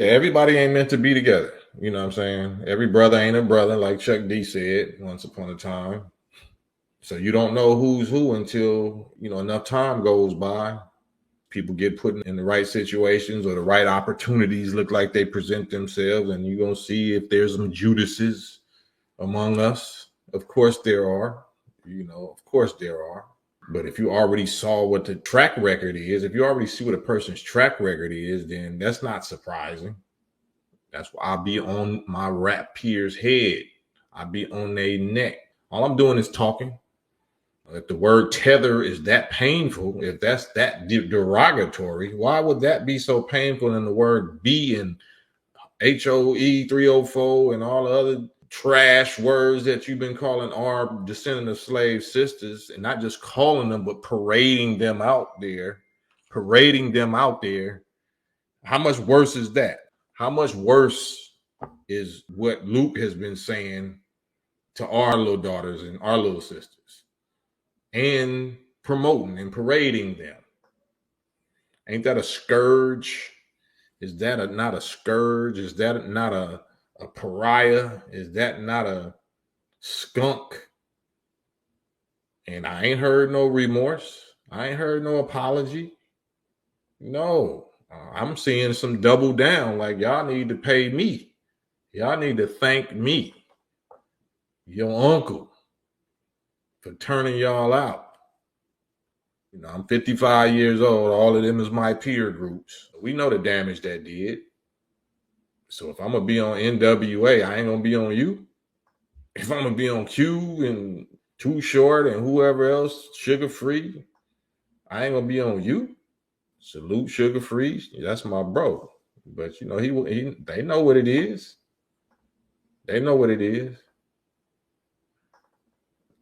Everybody ain't meant to be together. You know what I'm saying? Every brother ain't a brother, like Chuck D said once upon a time. So you don't know who's who until, enough time goes by. People get put in the right situations or the right opportunities look like they present themselves, and you're going to see if there's some Judases among us. Of course there are. Of course there are. But if you already saw what the track record is, if you already see what a person's track record is, then that's not surprising. That's why I'll be on my rap peers' head. I'll be on their neck. All I'm doing is talking. If the word tether is that painful, if that's that derogatory, why would that be so painful in the word be and HOE 304 and all the other trash words that you've been calling our descendant of slave sisters, and not just calling them, but parading them out there. How much worse is that? How much worse is what Luke has been saying to our little daughters and our little sisters and promoting and parading them? Ain't that a scourge? Is that not a scourge? Is that not a pariah? Is that not a skunk? And I ain't heard no remorse. I ain't heard no apology. No, I'm seeing some double down. Like, y'all need to pay me. Y'all need to thank me, your uncle, for turning y'all out. I'm 55 years old. All of them is my peer groups. We know the damage that did. So if I'm going to be on NWA, I ain't going to be on you. If I'm going to be on Q and Too Short and whoever else, Sugar Free, I ain't going to be on you. Salute Sugar Free. That's my bro. But, they know what it is. They know what it is.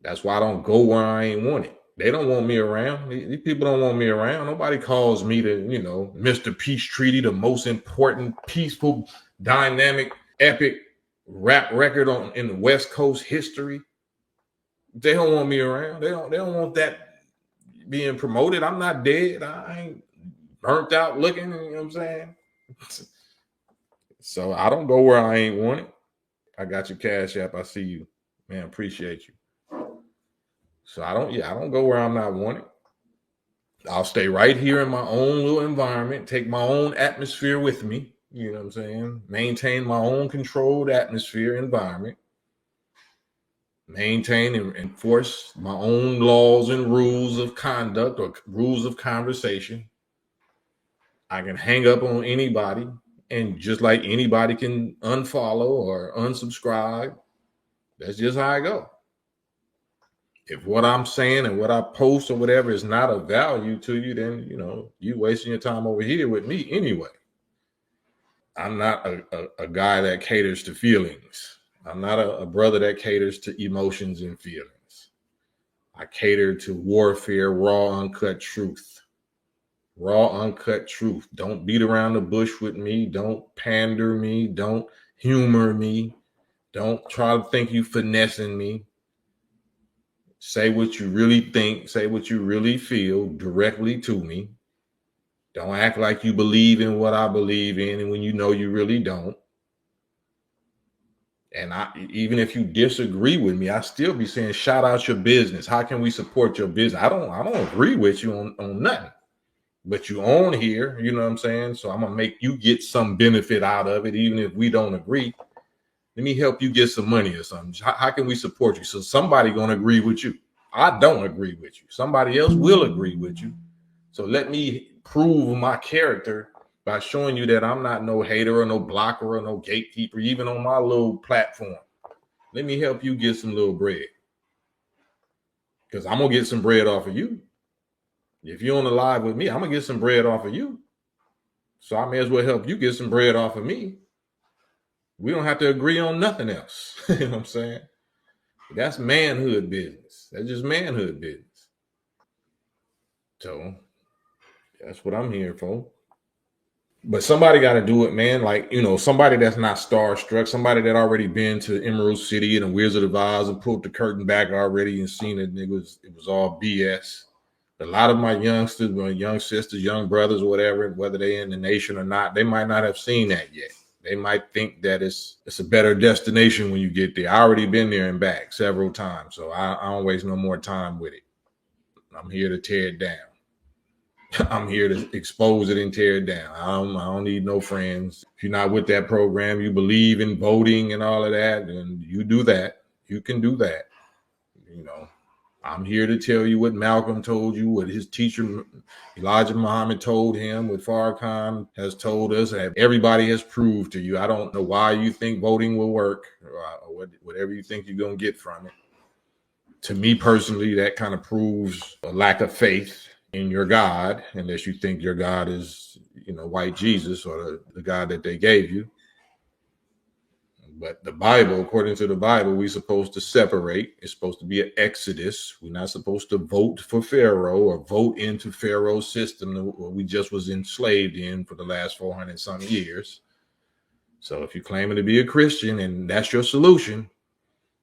That's why I don't go where I ain't wanted. They don't want me around. These people don't want me around. Nobody calls me to, Mr. Peace Treaty, the most important, peaceful, dynamic, epic rap record in the West Coast history. They don't want me around. They don't want that being promoted. I'm not dead. I ain't burnt out looking, you know what I'm saying? So I don't go where I ain't wanted. I got your Cash App. I see you. Man, appreciate you. So I don't go where I'm not wanted. I'll stay right here in my own little environment, take my own atmosphere with me. You know what I'm saying? Maintain my own controlled atmosphere environment. Maintain and enforce my own laws and rules of conduct or rules of conversation. I can hang up on anybody, and just like anybody can unfollow or unsubscribe, that's just how I go. If what I'm saying and what I post or whatever is not of value to you, then, you wasting your time over here with me anyway. I'm not a guy that caters to feelings. I'm not a brother that caters to emotions and feelings. I cater to warfare, raw, uncut truth. Raw, uncut truth. Don't beat around the bush with me. Don't pander me. Don't humor me. Don't try to think you finessing me. Say what you really think. Say what you really feel directly to me. Don't act like you believe in what I believe in, and when you know you really don't. And even if you disagree with me, I still be saying, shout out your business. How can we support your business? I don't agree with you on nothing. But you own here, you know what I'm saying? So I'm going to make you get some benefit out of it, even if we don't agree. Let me help you get some money or something. How can we support you? So somebody going to agree with you. I don't agree with you. Somebody else will agree with you. So let me prove my character by showing you that I'm not no hater or no blocker or no gatekeeper, even on my little platform. Let me help you get some little bread. Because I'm going to get some bread off of you. If you're on the live with me, I'm going to get some bread off of you. So I may as well help you get some bread off of me. We don't have to agree on nothing else. You know what I'm saying? That's manhood business. That's just manhood business. So that's what I'm here for. But somebody got to do it, man. Like, somebody that's not starstruck, somebody that already been to Emerald City and the Wizard of Oz and pulled the curtain back already and seen it. And it was all BS. A lot of my youngsters, my young sisters, young brothers, whatever, whether they're in the nation or not, they might not have seen that yet. They might think that it's a better destination when you get there. I already been there and back several times, so I don't waste no more time with it. I'm here to tear it down. I'm here to expose it and tear it down. I don't need no friends. If you're not with that program, you believe in voting and all of that, and you do that. You can do that. You know, I'm here to tell you what Malcolm told you, what his teacher Elijah Muhammad told him, what Farrakhan has told us, that everybody has proved to you. I don't know why you think voting will work, or whatever you think you're going to get from it. To me personally, that kind of proves a lack of faith in your God, unless you think your God is, white Jesus or the God that they gave you. But the Bible, according to the Bible, we're supposed to separate. It's supposed to be an exodus. We're not supposed to vote for Pharaoh or vote into Pharaoh's system that we just was enslaved in for the last 400 some years. So if you're claiming to be a Christian and that's your solution,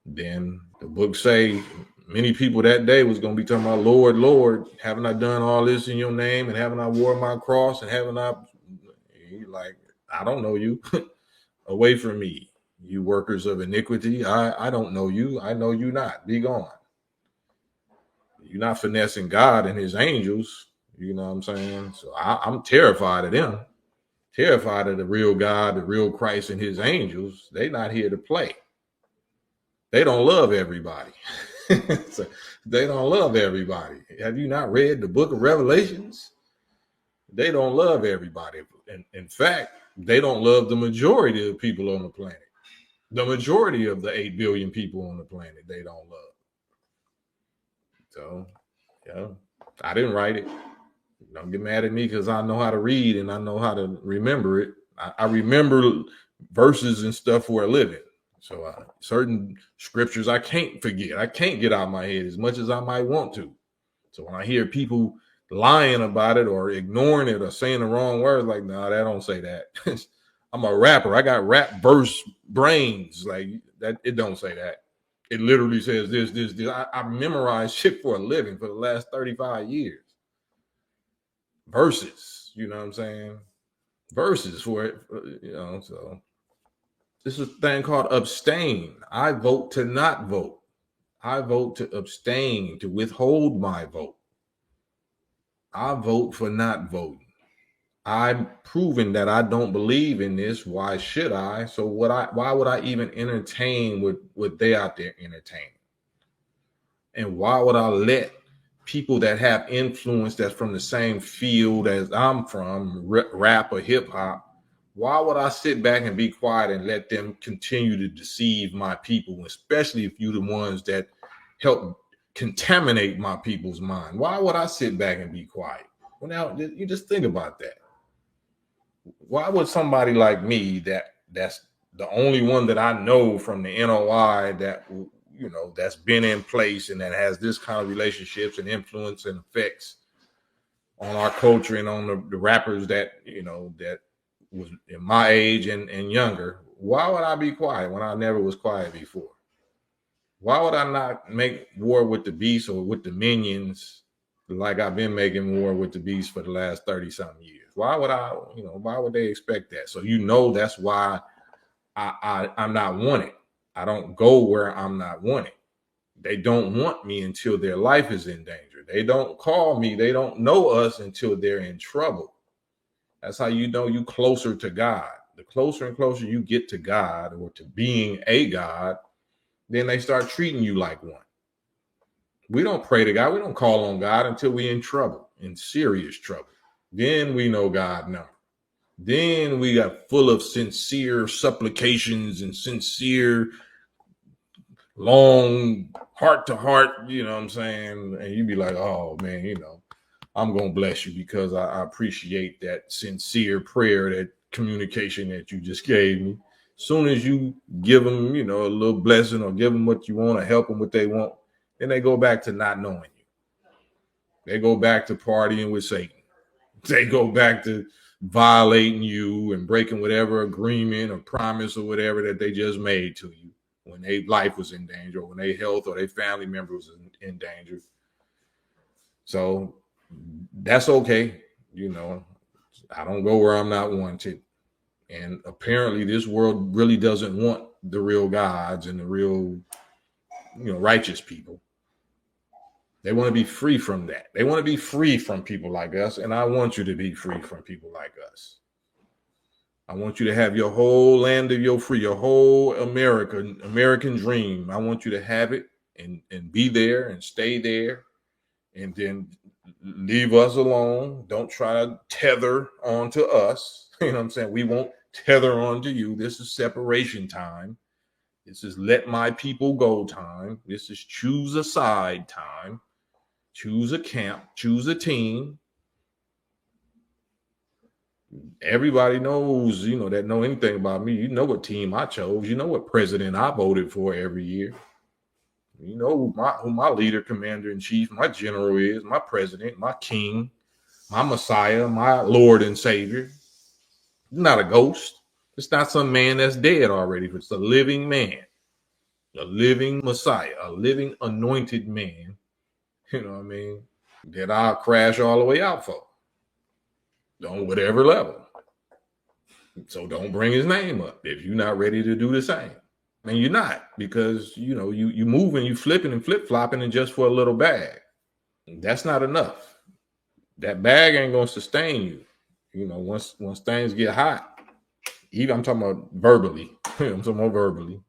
then the book say many people that day was going to be talking about, Lord, Lord, haven't I done all this in your name? And haven't I wore my cross? And haven't I, like, I don't know you. Away from me, you workers of iniquity. I don't know you. I know you not. Be gone. You're not finessing God and his angels. You know what I'm saying? So I'm terrified of them. Terrified of the real God, the real Christ and his angels. They not here to play. They don't love everybody. So they don't love everybody. Have you not read the book of Revelations? They don't love everybody. In fact, they don't love the majority of people on the planet. The majority of the 8 billion people on the planet, they don't love. So, yeah, I didn't write it. Don't get mad at me because I know how to read and I know how to remember it. I remember verses and stuff for a living. So certain scriptures I can't forget. I can't get out of my head as much as I might want to. So when I hear people lying about it or ignoring it or saying the wrong words, like, no, that don't say that. I'm a rapper. I got rap verse brains. Like that, it don't say that. It literally says this. I memorize shit for a living for the last 35 years. Verses, you know what I'm saying? Verses for it, so this is a thing called abstain. I vote to not vote. I vote to abstain, to withhold my vote. I vote for not voting. I'm proving that I don't believe in this. Why should I? So why would I even entertain what they out there entertaining? And why would I let people that have influence that's from the same field as I'm from, rap or hip hop, why would I sit back and be quiet and let them continue to deceive my people, especially if you're the ones that help contaminate my people's mind? Why would I sit back and be quiet? Well, now you just think about that. Why would somebody like me that's the only one that I know from the NOI that, that's been in place and that has this kind of relationships and influence and effects on our culture and on the rappers that, that was in my age and younger, why would I be quiet when I never was quiet before? Why would I not make war with the beast or with the minions like I've been making war with the beast for the last 30-something years? Why would I, why would they expect that? So, that's why I'm not wanted. I don't go where I'm not wanted. They don't want me until their life is in danger. They don't call me. They don't know us until they're in trouble. That's how you know you closer to God. The closer and closer you get to God or to being a God, then they start treating you like one. We don't pray to God. We don't call on God until we're in trouble, in serious trouble. Then we know God number. Then we got full of sincere supplications and sincere, long heart to heart, you know what I'm saying? And you be like, oh man, I'm going to bless you because I appreciate that sincere prayer, that communication that you just gave me. Soon as you give them, a little blessing or give them what you want or help them what they want, then they go back to not knowing you. They go back to partying with Satan. They go back to violating you and breaking whatever agreement or promise or whatever that they just made to you when their life was in danger or when their health or their family member was in danger. So That's okay. You know, I don't go where I'm not wanted. And apparently this world really doesn't want the real gods and the real, righteous people. They want to be free from that. They want to be free from people like us. And I want you to be free from people like us. I want you to have your whole land of your free, your whole American dream. I want you to have it and be there and stay there, and then leave us alone. Don't try to tether onto us. You know what I'm saying? We won't tether onto you. This is separation time. This is let my people go time. This is choose a side time. Choose a camp, choose a team. Everybody knows, that know anything about me. You know what team I chose. You know what president I voted for every year. You know who my leader, commander in chief, my general is, my president, my king, my Messiah, my Lord and Savior. It's not a ghost. It's not some man that's dead already. It's a living man, a living Messiah, a living anointed man. You know what I mean? That I'll crash all the way out for on whatever level. So don't bring his name up if you're not ready to do the same. And you're not, because you moving, you flipping and flip-flopping, and just for a little bag. That's not enough. That bag ain't gonna sustain you. Once things get hot, even I'm talking about verbally. I'm talking about verbally.